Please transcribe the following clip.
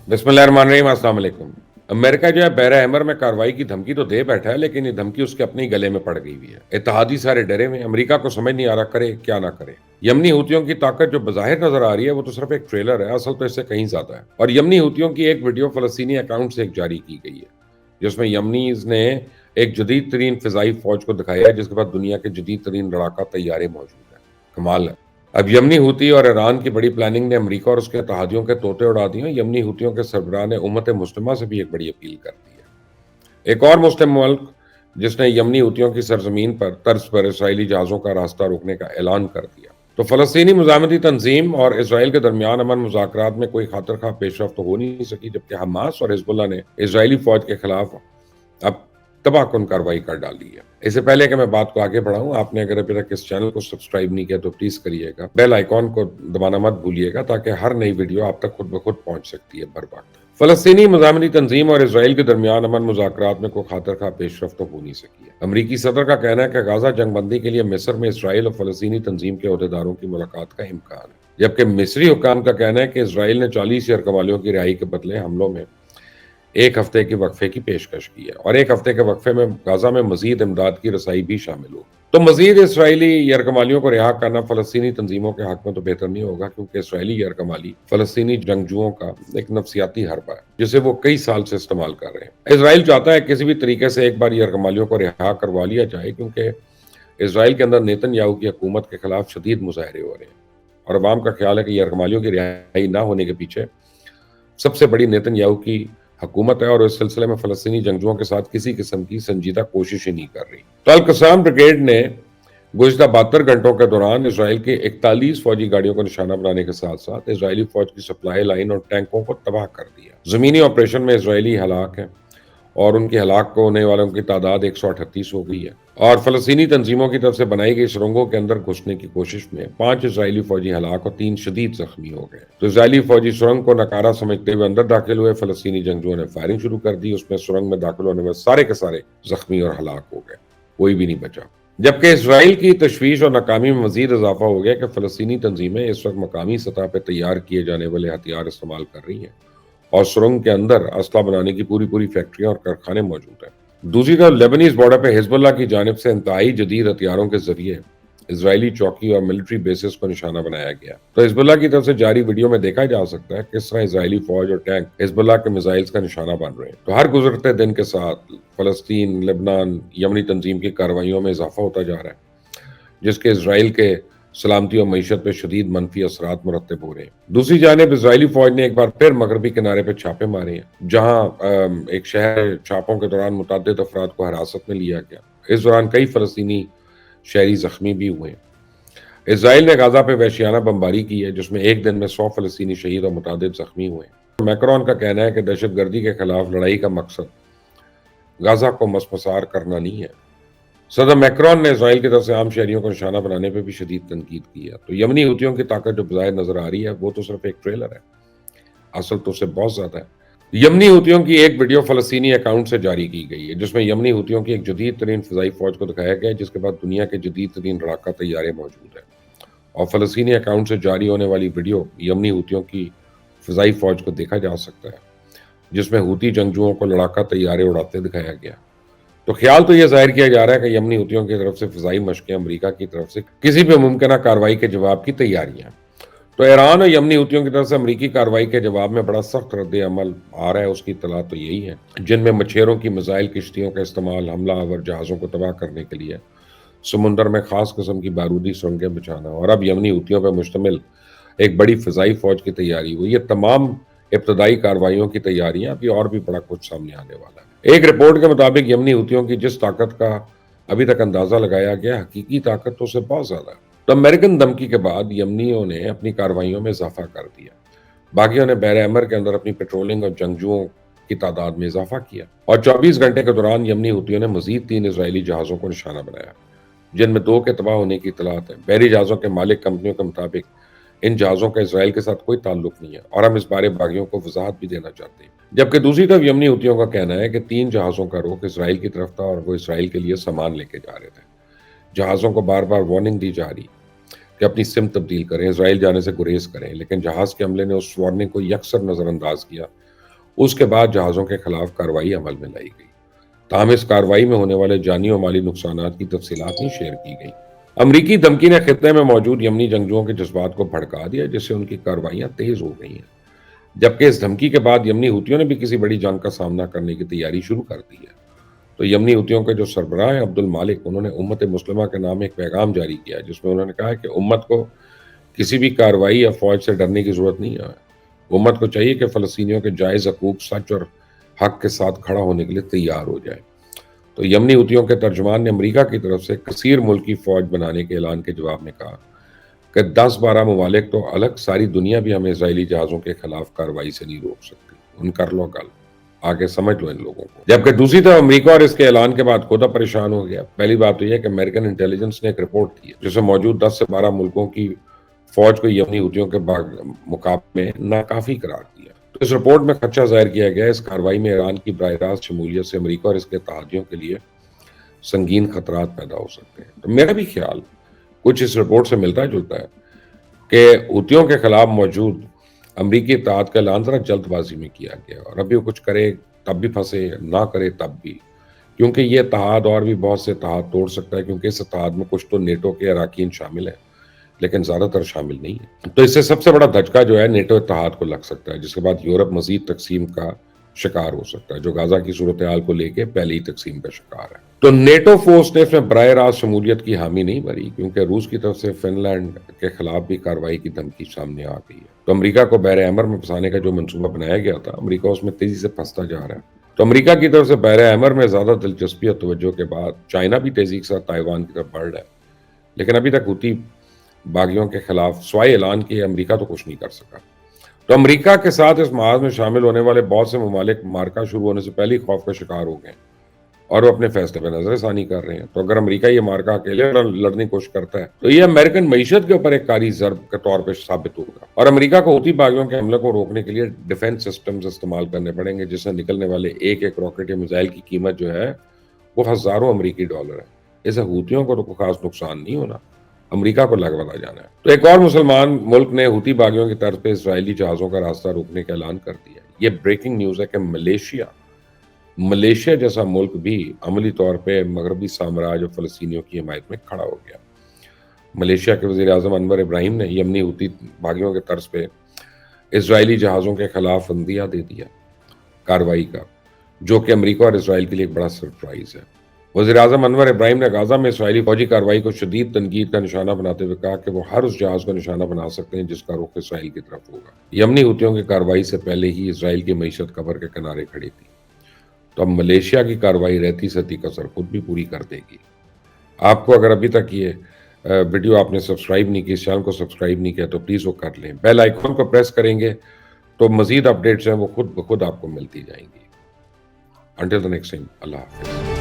बिस्मिल्लाहिर्रहमानिर्रहीम, अस्सलाम वालेकुम। अमेरिका जो है बहरा हैमर में कार्रवाई की धमकी तो दे बैठा है, लेकिन ये धमकी उसके अपने ही गले में पड़ गई हुई है। इत्तेहादी सारे डरे हुए हैं, अमेरिका को समझ नहीं आ रहा करे क्या ना करे। यमनी हूतियों की ताकत जो बज़ाहिर नजर आ रही है वो तो सिर्फ एक ट्रेलर है, असल तो इससे कहीं ज्यादा है। और यमनी हूतियों की एक वीडियो फलस्तीनी अकाउंट से एक जारी की गई है, जिसमें यमनीज ने एक जदीद तरीन फिजाई फौज को दिखाया है, जिसके पास दुनिया के जदीद तरीन लड़ाका तैयारे मौजूद है। कमाल है। अब यमनी हूती और ईरान की बड़ी प्लानिंग ने अमेरिका और उसके इत्तेहादियों के तोते उड़ा दिए। यमनी हूतियों के सरबराह ने उम्मत मुस्लिमा से भी एक बड़ी अपील कर दी है। एक और मुस्लिम मुल्क जिसने यमनी हूतियों की सरजमीन पर तर्ज पर इसराइली जहाज़ों का रास्ता रोकने का ऐलान कर दिया। तो फलस्तीनी मुजामती तंजीम और इसराइल के दरमियान अमन मुज़ाकरात में कोई खातिर खा पेशरफ तो हो नहीं सकी, जबकि हमास और हिजबुल्लाह ने इसराइली फौज के खिलाफ अब तबाहकुन कार्रवाई कर डाली है। इससे पहले कि मैं बात को आगे बढ़ाऊं, आपने अगर अभी तक इस चैनल को सब्सक्राइब नहीं किया तो प्लीज करिएगा, बेल आइकॉन को दबाना मत भूलिएगा, ताकि हर नई वीडियो आप तक खुद ब खुद पहुंच सकती है बर वक्त। फलस्तीनी मुजामनी तंजीम और इसराइल के दरमियान अमन मुज़ाकरात में कोई खातिर खा पेशरफ तो हो नहीं सकी है। अमरीकी सदर का कहना है कि गाजा जंगबंदी के लिए मिस्र में इसराइल और फलस्तीनी तंजीम के अहदेदारों की मुलाकात का इम्कान है, जबकि मिस्री हुक्काम का कहना है कि इसराइल ने 40 यरगमालियों की रिहाई के बदले हमलों में एक हफ्ते के वक्फे की पेशकश की है, और एक हफ्ते के वक्फे में गाजा में मजीद इमदाद की रसाई भी शामिल हो। तो मजीद इसराइली यरगमालियों को रिहा करना फलस्तीनी तंजीमों के हक में तो बेहतर नहीं होगा, क्योंकि इसराइली यरगमाली फलस्तीनी जंगजुओं का एक नफसियाती हरबा है, जिसे वो कई साल से इस्तेमाल कर रहे हैं। इसराइल चाहता है किसी भी तरीके से एक बार यरगमालियों को रिहा करवा लिया जाए, क्योंकि इसराइल के अंदर नेतन्याहू की हुकूमत के खिलाफ शदीद मुजाहरे हो रहे हैं, और अवाम का ख्याल है कि यरगमालियों की रिहाई ना होने के पीछे सबसे बड़ी नेतन्याहू की हुकूमत है, और इस सिलसिले में फलस्तीनी जंगजुओं के साथ किसी किस्म की संजीदा कोशिश ही नहीं कर रही। तो अल कसाम ब्रिगेड ने गुज़िश्ता 72 घंटों के दौरान इसराइल के 41 फौजी गाड़ियों को निशाना बनाने के साथ साथ इसराइली फौज की सप्लाई लाइन और टैंकों को तबाह कर दिया। जमीनी ऑपरेशन में इसराइली हलाक हैं, और उनके हलाक होने वालों की तादाद 138 हो गई है। और फलस्तीनी तंजीमों की तरफ से बनाई गई सुरंगों के अंदर घुसने की कोशिश में 5 इसराइली फौजी हलाक और 3 शदीद जख्मी हो गए। तो इसराइली फौजी सुरंग को नकारा समझते हुए अंदर दाखिल हुए। फलस्तीनी जंगजुओं ने फायरिंग शुरू कर दी। उसमें सुरंग में दाखिल होने में सारे के सारे जख्मी और हलाक हो गए, कोई भी नहीं बचा। जबकि इसराइल की तशवीश और नाकामी में मजीद इजाफा हो गया कि फलस्तीनी तंजीमें इस वक्त मकामी सतह पर तैयार किए जाने वाले हथियार इस्तेमाल कर रही हैं, और सुरंग के अंदर असला बनाने की पूरी पूरी फैक्ट्रियां और कारखाने मौजूद हैं। दूसरी तरफ लेबनीज बॉर्डर पर हिजबुल्लाह की जानिब से इंतहाई जदीद हथियारों के जरिए इजरायली चौकी और मिलिट्री बेसिस को निशाना बनाया गया। तो हिजबुल्लाह की तरफ से जारी वीडियो में देखा जा सकता है किस तरह इजरायली फौज और टैंक हिजबुल्लाह के मिसाइल्स का निशाना बन रहे हैं। तो हर गुजरते दिन के साथ फलस्तीन, लेबनान, यमनी तंजीम की कार्रवाइयों में इजाफा होता जा रहा है, जिसके इसराइल के सलामती और मीशत पर शदीद मनफी असरात मुरतब हो रहे हैं। दूसरी जानिब इसराइली फौज ने एक बार फिर मगरबी किनारे पर छापे मारे हैं, जहां एक शहर छापों के दौरान मुतअद्दिद अफराद को हिरासत में लिया गया। इस दौरान कई फलस्तीनी शहरी जख्मी भी हुए। इसराइल ने गाजा पे वहशियाना बमबारी की है, जिसमें एक दिन में 100 फलस्तीनी शहीद और मुतअद्दिद जख्मी हुए। मैक्रोन का कहना है कि दहशतगर्दी के खिलाफ लड़ाई का मकसद गाजा को मसमसार करना नहीं है। सदर मैक्रोन ने इसराइल की तरफ से आम शहरियों को निशाना बनाने पर भी शदीद तनकीद की है। तो यमनी हुतियों की ताकत जो बज़ाहिर नजर आ रही है वो तो सिर्फ एक ट्रेलर है, असल तो उससे बहुत ज्यादा है। यमनी हुतियों की एक वीडियो फलस्तीनी अकाउंट से जारी की गई है, जिसमें यमनी हुतियों की एक जदीद तरीन फिजाई फौज को दिखाया गया है, जिसके बाद दुनिया के जदीद तरीन लड़ाका तैयारे मौजूद है। और फलस्तीनी अकाउंट से जारी होने वाली वीडियो यमनी हुतियों की फिजाई फौज को देखा जा सकता है, जिसमें हुती जंगजुओं को लड़ाका तैयारे उड़ाते दिखाया गया। तो ख्याल तो यह जाहिर किया जा रहा है कि यमनी हुतियों की तरफ से फिजाई मशकें अमरीका की तरफ से किसी भी मुमकिन कार्रवाई के जवाब की तैयारियां। तो ईरान और यमनी हुतियों की तरफ से अमरीकी कार्रवाई के जवाब में बड़ा सख्त रद्द अमल आ रहा है, उसकी इतला तो यही है, जिनमें मछेरों की मिसाइल किश्तियों का इस्तेमाल हमला आवर जहाज़ों को तबाह करने के लिए, समुंदर में खास किस्म की बारूदी सुरंगें बिछाना, और अब यमनी हुतियों पर मुश्तमिल एक बड़ी फिजाई फौज की तैयारी हुई। ये तमाम इब्तदाई कार्रवाइयों की तैयारियां, अभी और भी बड़ा कुछ सामने आने वाला है। एक रिपोर्ट के मुताबिक यमनी हुतियों की जिस ताकत का अभी तक अंदाजा लगाया गया, हकीकी ताकत तो उससे बहुत ज्यादा है। तो अमेरिकन धमकी के बाद यमनियों ने अपनी कार्रवाइयों में इजाफा कर दिया। बागियों ने बहर अमर के अंदर अपनी पेट्रोलिंग और जंगजुओं की तादाद में इजाफा किया, और 24 घंटे के दौरान यमनी हुतियों ने मजीद 3 इसराइली जहाज़ों को निशाना बनाया, जिनमें 2 के तबाह होने की इतलात है। बहरी जहाज़ों के मालिक कंपनियों के मुताबिक इन जहाज़ों का इसराइल के साथ कोई ताल्लुक नहीं है, और हम इस बारे बागियों को वजाहत भी देना चाहते हैं। जबकि दूसरी तरफ यमनी हुतियों का कहना है कि 3 जहाज़ों का रुख इसराइल की तरफ था, और वो इसराइल के लिए सामान लेके जा रहे थे। जहाज़ों को बार बार वार्निंग दी जा रही कि अपनी सिमत तब्दील करें, इसराइल जाने से गुरेज करें, लेकिन जहाज़ के हमले ने उस वार्निंग को यकसर नज़रअंदाज किया اس کے بعد جہازوں کے خلاف کارروائی عمل میں لائی گئی. تاہم اس کارروائی میں ہونے والے جانی و مالی نقصانات کی تفصیلات نہیں شیئر کی گئیں. امریکی دھمکی نے خطے میں موجود یمنی جنگجوؤں کے جذبات کو بھڑکا دیا، جس سے ان کی کارروائیاں تیز ہو گئی ہیں. جبکہ اس دھمکی کے بعد یمنی حوثیوں نے بھی کسی بڑی جنگ کا سامنا کرنے کی تیاری شروع کر دی ہے. تو یمنی حوثیوں کے جو سربراہ ہیں عبد المالک، انہوں نے امت مسلمہ کے نام ایک پیغام جاری کیا جس میں انہوں نے کہا کہ امت کو کسی بھی کارروائی یا فوج سے ڈرنے کی ضرورت نہیں ہے. امت کو چاہیے کہ فلسطینیوں کے جائز حقوق، سچ اور حق کے ساتھ کھڑا ہونے کے لیے تیار ہو جائے. تو یمنی حوثیوں کے ترجمان نے امریکہ کی طرف سے کثیر ملکی فوج بنانے کے اعلان کے جواب میں کہا کہ 10-12 ممالک تو الگ، ساری دنیا بھی ہمیں اسرائیلی جہازوں کے خلاف کارروائی سے نہیں روک سکتی. ان کر لو گل، آگے سمجھ لو ان لوگوں کو. جبکہ دوسری طرف امریکہ اور اس کے اعلان کے بعد خود پریشان ہو گیا. پہلی بات تو یہ کہ امریکن انٹیلیجنس نے ایک رپورٹ کی ہے جسے موجود 10 سے 12 ملکوں کی فوج کو یمنی حوثیوں کے مقابلے میں ناکافی قرار دیا. تو اس رپورٹ میں خدشہ ظاہر کیا گیا اس کارروائی میں ایران کی براہ راست شمولیت سے امریکہ اور اس کے اتحادیوں کے لیے سنگین خطرات پیدا ہو سکتے ہیں. تو میرا بھی خیال کچھ اس رپورٹ سے ملتا جلتا ہے کہ حوثیوں کے خلاف موجود امریکی اتحاد کا اعلان ذرا جلد بازی میں کیا گیا، اور ابھی وہ کچھ کرے تب بھی پھنسے، نہ کرے تب بھی، کیونکہ یہ اتحاد اور بھی بہت سے اتحاد توڑ سکتا ہے، کیونکہ اس اتحاد میں کچھ تو نیٹو کے اراکین شامل ہیں لیکن زیادہ تر شامل نہیں ہے. تو اس سے سب سے بڑا دھچکا جو ہے نیٹو اتحاد کو لگ سکتا ہے، جس کے بعد یورپ مزید تقسیم کا شکار ہو سکتا ہے، جو غزہ کی صورتحال کو لے کے پہلی تقسیم کا شکار ہے. تو نیٹو فورس نے اس میں براہ راست شمولیت کی حامی نہیں بھری، کیونکہ روس کی طرف سے فن لینڈ کے خلاف بھی کارروائی کی دھمکی سامنے آ گئی ہے. تو امریکہ کو بحر احمر میں پھنسانے کا جو منصوبہ بنایا گیا تھا، امریکہ اس میں تیزی سے پھنستا جا رہا ہے. تو امریکہ کی طرف سے بحر احمر میں زیادہ دلچسپی اور توجہ کے بعد چائنا بھی تیزی کے ساتھ تائیوان کی طرف بڑھ رہا ہے، لیکن ابھی تک حوثی باغیوں کے خلاف سوائے اعلان کیے امریکہ تو کچھ نہیں کر سکا. تو امریکہ کے ساتھ اس محاذ میں شامل ہونے والے بہت سے ممالک مارکا شروع ہونے سے پہلے ہی خوف کا شکار ہو گئے اور وہ اپنے فیصلے پہ نظر ثانی کر رہے ہیں. تو اگر امریکہ یہ مارکا اکیلے لڑنے کی کوشش کرتا ہے تو یہ امریکن معیشت کے اوپر ایک کاری ضرب کے طور پہ ثابت ہوگا، اور امریکہ کو حوثی باغیوں کے حملے کو روکنے کے لیے ڈیفنس سسٹمز استعمال کرنے پڑیں گے، جس سے نکلنے والے ایک ایک راکٹ یا میزائل کی قیمت جو ہے وہ ہزاروں امریکی ڈالر ہے. اسے حوثیوں کو تو کوئی خاص نقصان نہیں ہونا، امریکہ کو لگواتا جانا ہے. تو ایک اور مسلمان ملک نے حوثی باغیوں کی طرز پہ اسرائیلی جہازوں کا راستہ روکنے کا اعلان کر دیا. یہ بریکنگ نیوز ہے کہ ملیشیا جیسا ملک بھی عملی طور پہ مغربی سامراج اور فلسطینیوں کی حمایت میں کھڑا ہو گیا. ملیشیا کے وزیر اعظم انور ابراہیم نے یمنی حوثی باغیوں کے طرز پہ اسرائیلی جہازوں کے خلاف عندیہ دے دیا کارروائی کا، جو کہ امریکہ اور اسرائیل کے لیے ایک بڑا سرپرائز ہے. وزیر اعظم انور ابراہیم نے غزہ میں اسرائیلی فوجی کارروائی کو شدید تنقید کا نشانہ بناتے ہوئے کہا کہ وہ ہر اس جہاز کو نشانہ بنا سکتے ہیں جس کا رخ اسرائیل کی طرف ہوگا. یمنی حوثیوں کی کارروائی سے پہلے ہی اسرائیل کی معیشت قبر کے کنارے کھڑی تھی، تو اب ملیشیا کی کارروائی رہتی ستی کسر خود بھی پوری کر دے گی. آپ کو اگر ابھی تک یہ ویڈیو آپ نے سبسکرائب نہیں کی، اس چینل کو سبسکرائب نہیں کیا، تو پلیز وہ کر لیں. بیل آئیکن کو پریس کریں گے تو مزید اپڈیٹس ہیں وہ خود بخود آپ کو ملتی جائیں گی. انٹل دی نیکسٹ ٹائم، اللہ حافظ.